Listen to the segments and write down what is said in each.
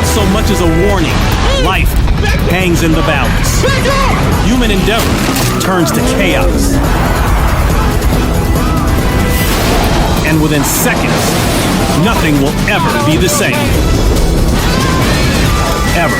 so much as a warning. Life hangs in the balance. Human endeavor turns to chaos. And within seconds, nothing will ever be the same. Ever.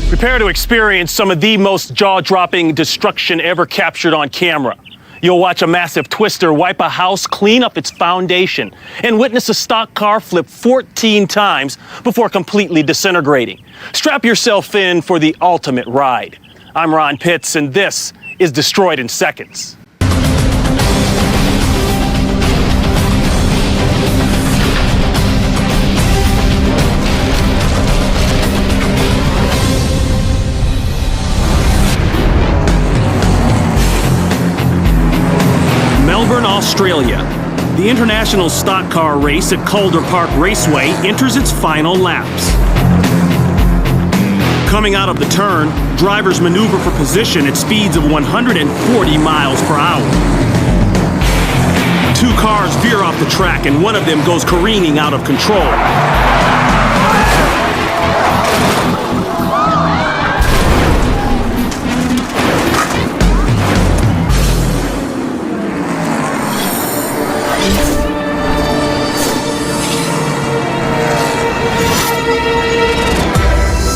Prepare to experience some of the most jaw-dropping destruction ever captured on camera. You'll watch a massive twister wipe a house clean up its foundation and witness a stock car flip 14 times before completely disintegrating. Strap yourself in for the ultimate ride. I'm Ron Pitts, and this is Destroyed in Seconds. Melbourne, Australia. The international stock car race at Calder Park Raceway enters its final laps. Coming out of the turn, drivers maneuver for position at speeds of 140 miles per hour. Two cars veer off the track and one of them goes careening out of control.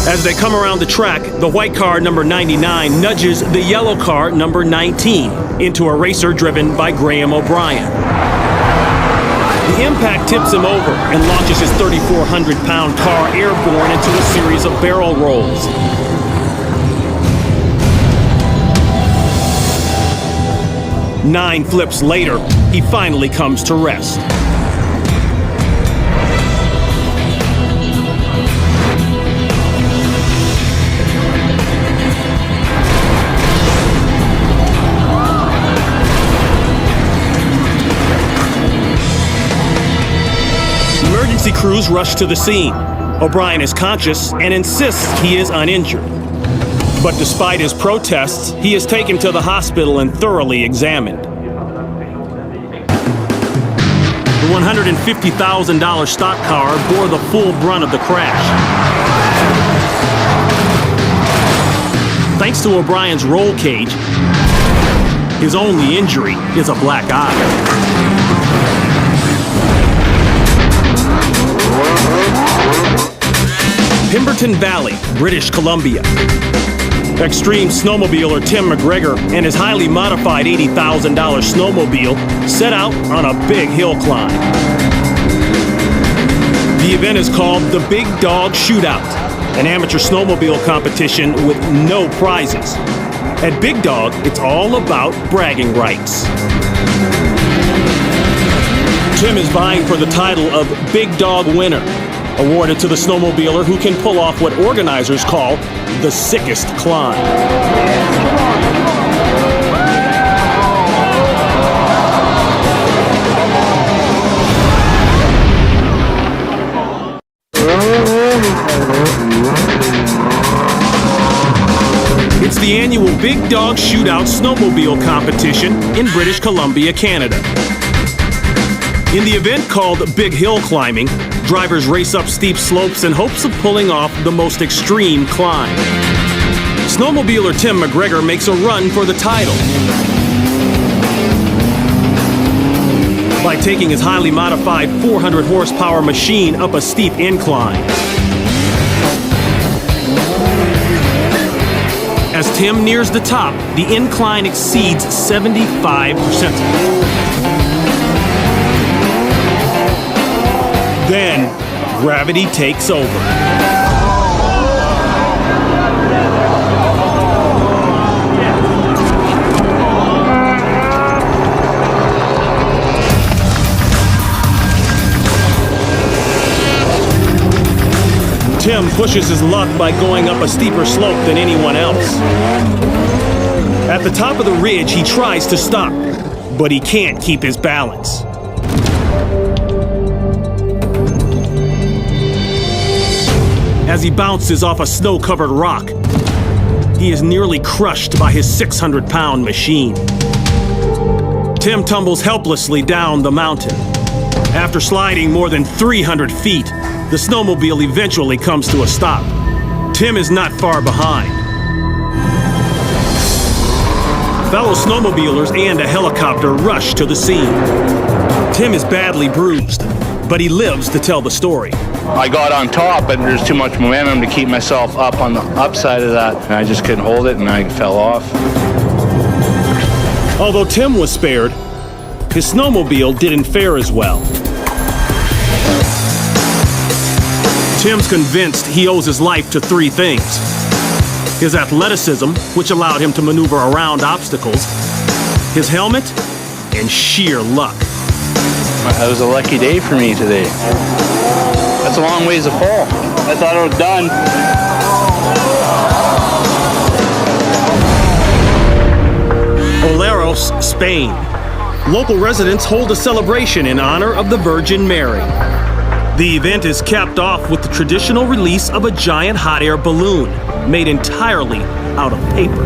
As they come around the track, the white car number 99 nudges the yellow car number 19 into a racer driven by Graham O'Brien. The impact tips him over and launches his 3,400-pound car airborne into a series of barrel rolls. Nine flips later, he finally comes to rest. Emergency crews rush to the scene. O'Brien is conscious and insists he is uninjured. But despite his protests, he is taken to the hospital and thoroughly examined. The $150,000 stock car bore the full brunt of the crash. Thanks to O'Brien's roll cage, his only injury is a black eye. Pemberton Valley, British Columbia. Extreme snowmobiler Tim McGregor and his highly modified $80,000 snowmobile set out on a big hill climb. The event is called the Big Dog Shootout, an amateur snowmobile competition with no prizes. At Big Dog, it's all about bragging rights. Tim is vying for the title of Big Dog Winner, awarded to the snowmobiler who can pull off what organizers call the sickest climb. It's the annual Big Dog Shootout snowmobile competition in British Columbia, Canada. In the event called Big Hill Climbing, drivers race up steep slopes in hopes of pulling off the most extreme climb. Snowmobiler Tim McGregor makes a run for the title by taking his highly modified 400 horsepower machine up a steep incline. As Tim nears the top, the incline exceeds 75%. Then, gravity takes over. Tim pushes his luck by going up a steeper slope than anyone else. At the top of the ridge, he tries to stop, but he can't keep his balance. As he bounces off a snow-covered rock, he is nearly crushed by his 600-pound machine. Tim tumbles helplessly down the mountain. After sliding more than 300 feet, The snowmobile eventually comes to a stop. Tim is not far behind. Fellow snowmobilers and a helicopter rush to the scene. Tim is badly bruised, but he lives to tell the story. I got on top, but there's too much momentum to keep myself up on the upside of that, and I just couldn't hold it, and I fell off. Although Tim was spared, his snowmobile didn't fare as well. Tim's convinced he owes his life to three things: his athleticism, which allowed him to maneuver around obstacles, his helmet, and sheer luck. It was a lucky day for me today. That's a long ways to fall. I thought I was done. Oleros, Spain. Local residents hold a celebration in honor of the Virgin Mary. The event is capped off with the traditional release of a giant hot air balloon made entirely out of paper.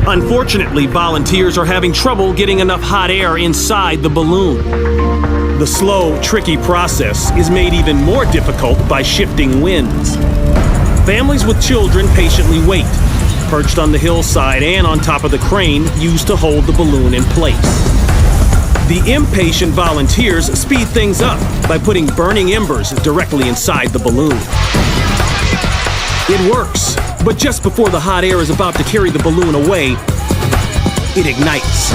Unfortunately, volunteers are having trouble getting enough hot air inside the balloon. The slow, tricky process is made even more difficult by shifting winds. Families with children patiently wait, perched on the hillside and on top of the crane used to hold the balloon in place. The impatient volunteers speed things up by putting burning embers directly inside the balloon. It works, but just before the hot air is about to carry the balloon away, it ignites.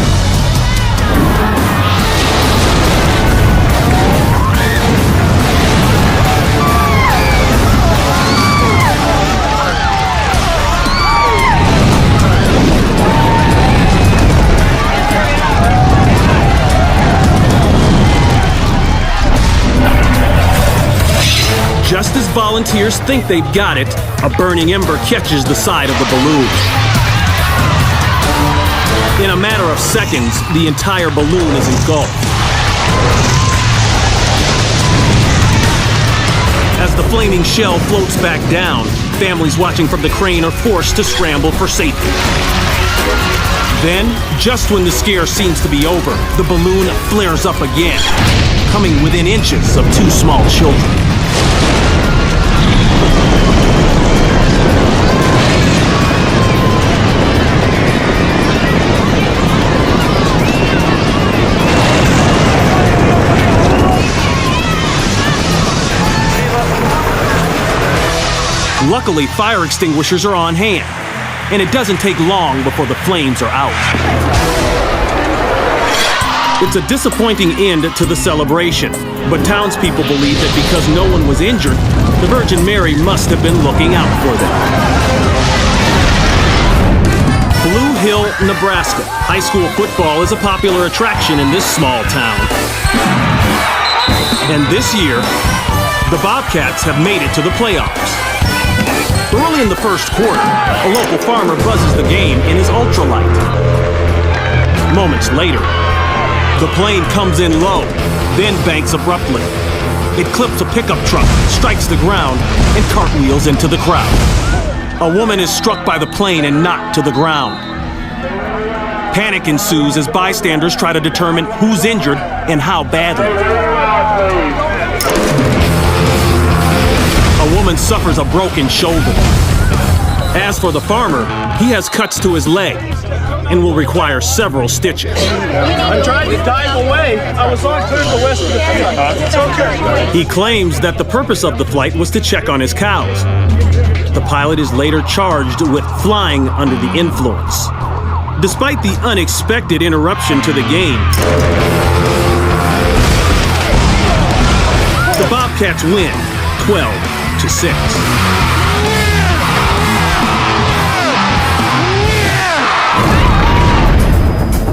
Just as volunteers think they've got it, a burning ember catches the side of the balloon. In a matter of seconds, the entire balloon is engulfed. As the flaming shell floats back down, families watching from the crane are forced to scramble for safety. Then, just when the scare seems to be over, the balloon flares up again, coming within inches of two small children. Luckily, fire extinguishers are on hand, and it doesn't take long before the flames are out. It's a disappointing end to the celebration, but townspeople believe that because no one was injured, the Virgin Mary must have been looking out for them. Blue Hill, Nebraska. High school football is a popular attraction in this small town. And this year, the Bobcats have made it to the playoffs. Early in the first quarter, a local farmer buzzes the game in his ultralight. Moments later, the plane comes in low, then banks abruptly. It clips a pickup truck, strikes the ground, and cartwheels into the crowd. A woman is struck by the plane and knocked to the ground. Panic ensues as bystanders try to determine who's injured and how badly. A woman suffers a broken shoulder. As for the farmer, he has cuts to his leg and will require several stitches. I tried to dive away. I was on clear to the west of the field. It's okay. He claims that the purpose of the flight was to check on his cows. The pilot is later charged with flying under the influence. Despite the unexpected interruption to the game, the Bobcats win 12-6.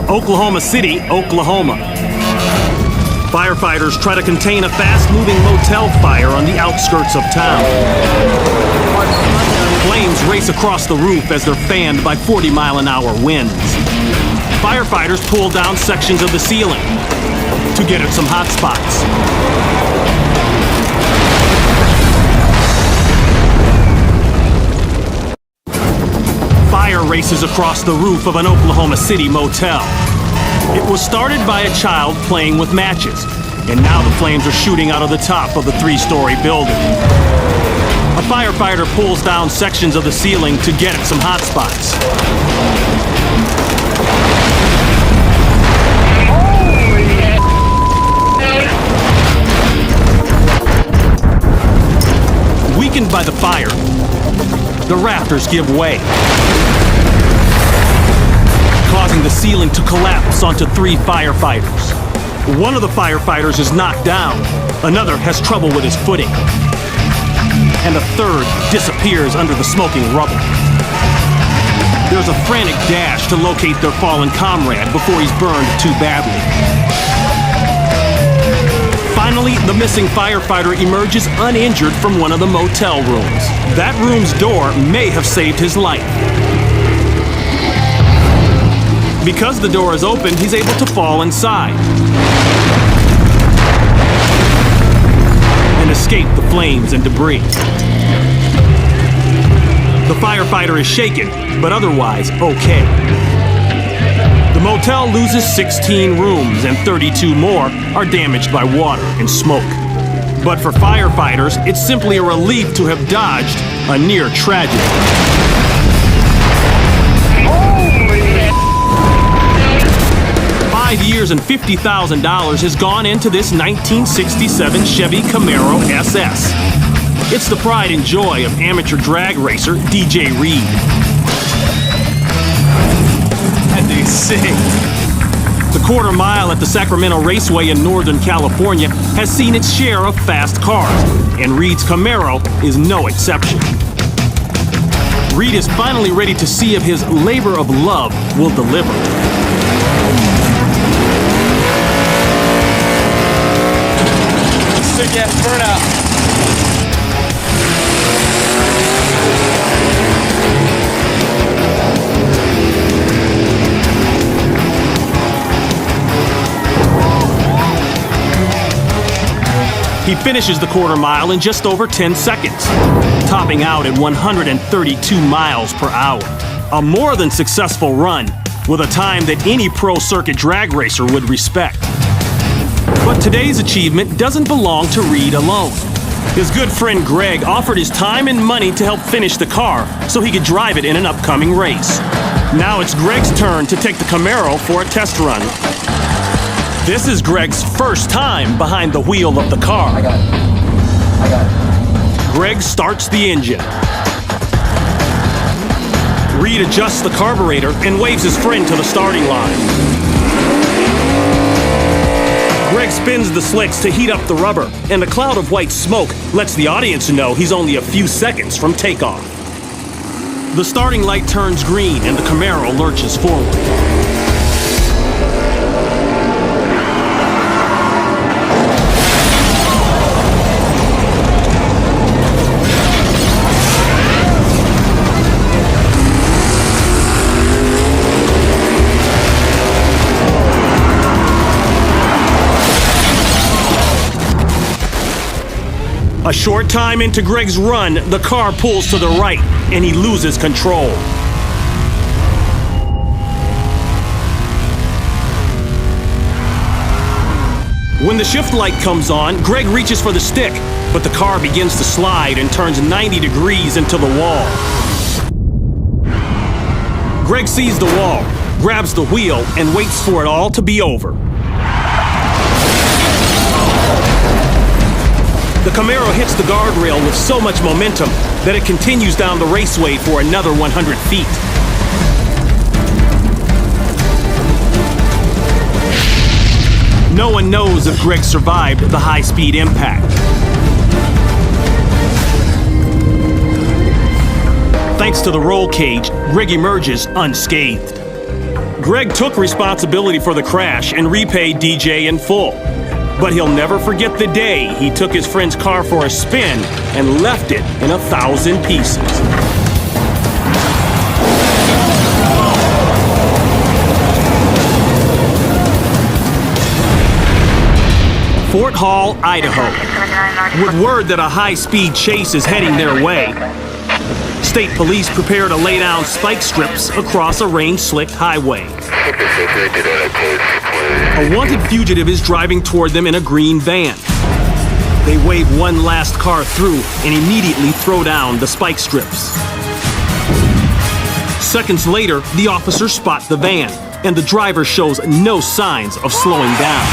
Oklahoma City, Oklahoma. Firefighters try to contain a fast-moving motel fire on the outskirts of town. Flames race across the roof as they're fanned by 40-mile-an-hour winds. Firefighters pull down sections of the ceiling to get at some hot spots. Fire races across the roof of an Oklahoma City motel. It was started by a child playing with matches. and now the flames are shooting out of the top of the 3-story building. A firefighter pulls down sections of the ceiling to get at some hot spots. Weakened by the fire, the rafters give way, causing the ceiling to collapse onto 3 firefighters. One of the firefighters is knocked down, another has trouble with his footing, and a third disappears under the smoking rubble. There's a frantic dash to locate their fallen comrade before he's burned too badly. Finally, the missing firefighter emerges uninjured from one of the motel rooms. That room's door may have saved his life. Because the door is open, he's able to fall inside and escape the flames and debris. The firefighter is shaken, but otherwise okay. The motel loses 16 rooms and 32 more are damaged by water and smoke. But for firefighters, it's simply a relief to have dodged a near tragedy. $5 years and $50,000 has gone into this 1967 Chevy Camaro SS. It's the pride and joy of amateur drag racer DJ Reed. That dude's sick. The quarter mile at the Sacramento Raceway in Northern California has seen its share of fast cars, and Reed's Camaro is no exception. Reed is finally ready to see if his labor of love will deliver. Sick ass burnout. He finishes the quarter mile in just over 10 seconds, topping out at 132 miles per hour. A more than successful run, with a time that any pro circuit drag racer would respect. But today's achievement doesn't belong to Reed alone. His good friend Greg offered his time and money to help finish the car so he could drive it in an upcoming race. Now it's Greg's turn to take the Camaro for a test run. This is Greg's first time behind the wheel of the car. I got it. Greg starts the engine. Reed adjusts the carburetor and waves his friend to the starting line. Greg spins the slicks to heat up the rubber, and a cloud of white smoke lets the audience know he's only a few seconds from takeoff. The starting light turns green and the Camaro lurches forward. A short time into Greg's run, the car pulls to the right, and he loses control. When the shift light comes on, Greg reaches for the stick, but the car begins to slide and turns 90 degrees into the wall. Greg sees the wall, grabs the wheel, and waits for it all to be over. The Camaro hits the guardrail with so much momentum that it continues down the raceway for another 100 feet. No one knows if Greg survived the high-speed impact. Thanks to the roll cage, Greg emerges unscathed. Greg took responsibility for the crash and repaid DJ in full. But he'll never forget the day he took his friend's car for a spin and left it in 1,000 pieces. Fort Hall, Idaho. With word that a high-speed chase is heading their way, State police prepare to lay down spike strips across a rain-slicked highway. A wanted fugitive is driving toward them in a green van. They wave one last car through and immediately throw down the spike strips. Seconds later, the officers spot the van, and the driver shows no signs of slowing down.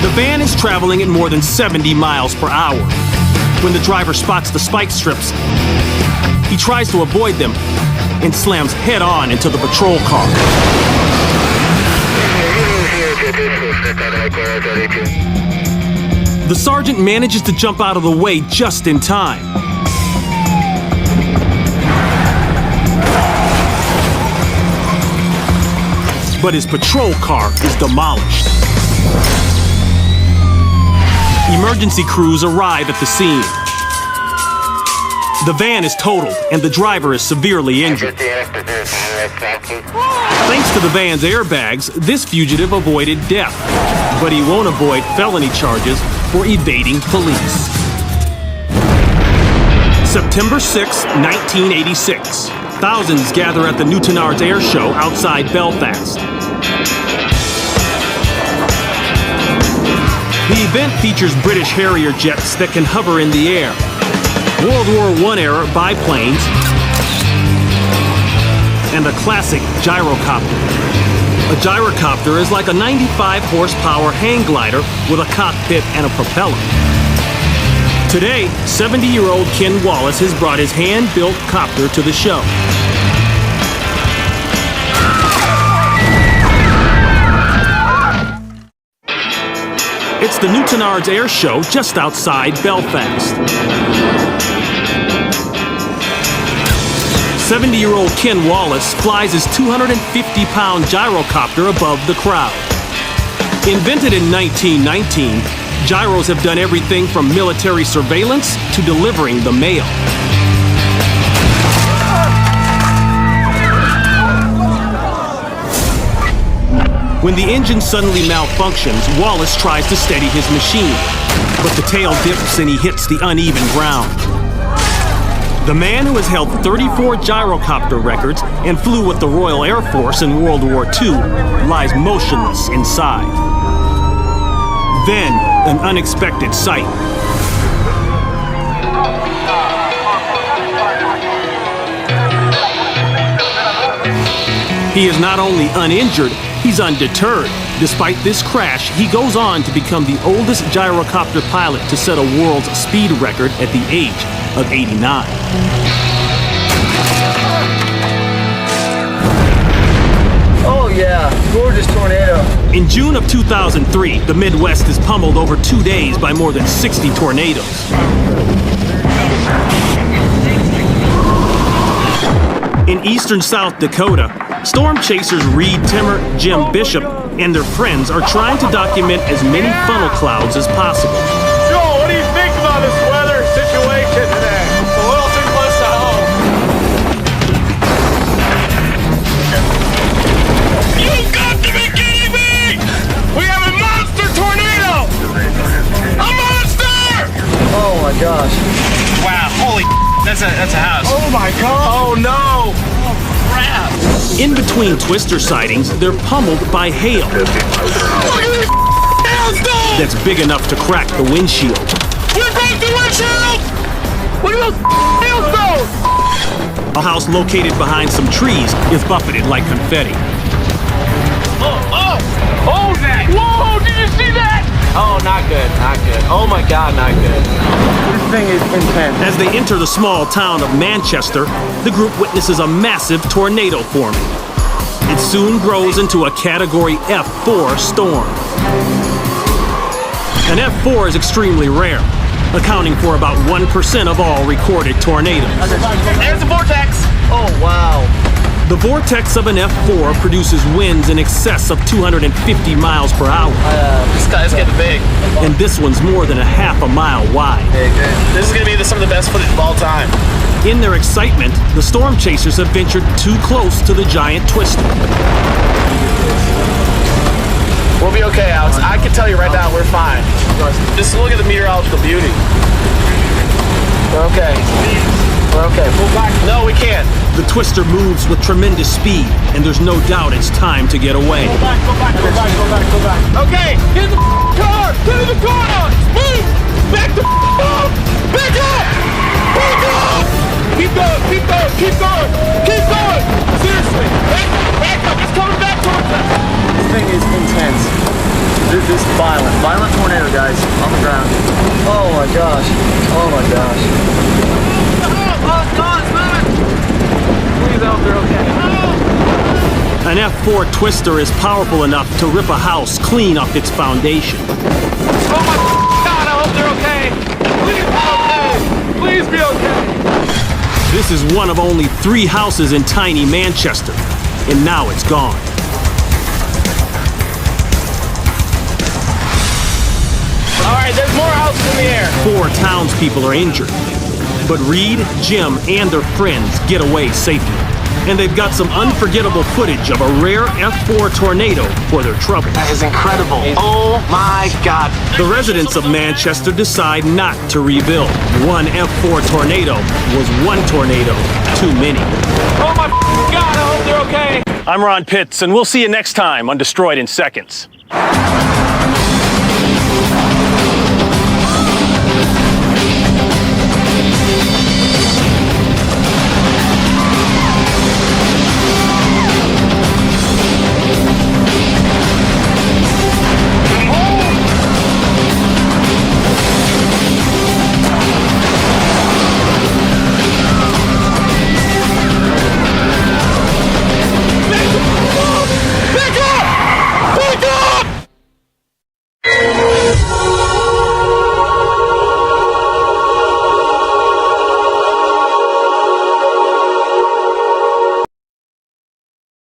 The van is traveling at more than 70 miles per hour. When the driver spots the spike strips, he tries to avoid them and slams head-on into the patrol car. The sergeant manages to jump out of the way just in time. But his patrol car is demolished. Emergency crews arrive at the scene. The van is totaled and the driver is severely injured. Thanks to the van's airbags, this fugitive avoided death, but he won't avoid felony charges for evading police. September 6, 1986. Thousands gather at the Newtownards Air Show outside Belfast. The event features British Harrier jets that can hover in the air, World War I era biplanes, and a classic gyrocopter. A gyrocopter is like a 95 horsepower hang glider with a cockpit and a propeller. Today, 70-year-old Ken Wallace has brought his hand-built copter to the show. It's the Newtownards Air Show just outside Belfast. 70-year-old Ken Wallace flies his 250-pound gyrocopter above the crowd. Invented in 1919, gyros have done everything from military surveillance to delivering the mail. When the engine suddenly malfunctions, Wallace tries to steady his machine, but the tail dips and he hits the uneven ground. The man who has held 34 gyrocopter records and flew with the Royal Air Force in World War II lies motionless inside. Then, an unexpected sight. He is not only uninjured, he's undeterred. Despite this crash, he goes on to become the oldest gyrocopter pilot to set a world's speed record at the age of 89. Oh yeah, gorgeous tornado. In June of 2003, the Midwest is pummeled over 2 days by more than 60 tornadoes. In eastern South Dakota, storm chasers Reed Timmer, Jim Bishop, and their friends are trying to document as many funnel clouds as possible. Joel, what do you think about this weather situation today? It's a little too close to home. You've got to be kidding me! We have a monster tornado! A monster! Oh my gosh. Wow, holy that's a house. Oh my god. Oh no. Oh crap. In between twister sightings, they're pummeled by hail. Look at this hailstone! That's big enough to crack the windshield. We broke the windshield! Look at those hailstones! A house located behind some trees is buffeted like confetti. Oh, that! Whoa, did you see that? Oh, not good, not good. Oh my god, not good. This thing is intense. As they enter the small town of Manchester, the group witnesses a massive tornado forming. It soon grows into a Category F4 storm. An F4 is extremely rare, accounting for about 1% of all recorded tornadoes. There's the vortex! Oh, wow. The vortex of an F4 produces winds in excess of 250 miles per hour. This guy's getting big. And this one's more than a half a mile wide. This is going to be some of the best footage of all time. In their excitement, the storm chasers have ventured too close to the giant twister. We'll be okay, Alex. I can tell you right now, we're fine. Just look at the meteorological beauty. We're okay. We're okay. Pull back. No, we can't. The twister moves with tremendous speed, and there's no doubt it's time to get away. Go back, go back, go back, go back, go back. Okay, get in the car! Get in the car now! Move! Back the up! Back up! Back up! Keep going, keep going, keep going! Keep going! Seriously! Back up! It's coming back towards us! This thing is intense. This is violent. Violent tornado, guys. On the ground. Oh my gosh. Oh my gosh. Oh, it's gone, it's moving! Please, I hope they're okay. An F4 twister is powerful enough to rip a house clean off its foundation. Oh my God, I hope they're okay. Please be okay. Please be okay. This is one of only 3 houses in tiny Manchester, and now it's gone. All right, there's more houses in the air. 4 townspeople are injured, but Reed, Jim, and their friends get away safely. And they've got some unforgettable footage of a rare F4 tornado for their trouble. That is incredible. Oh my God. The residents of Manchester decide not to rebuild. One F4 tornado was one tornado too many. Oh my God, I hope they're okay. I'm Ron Pitts, and we'll see you next time on Destroyed in Seconds.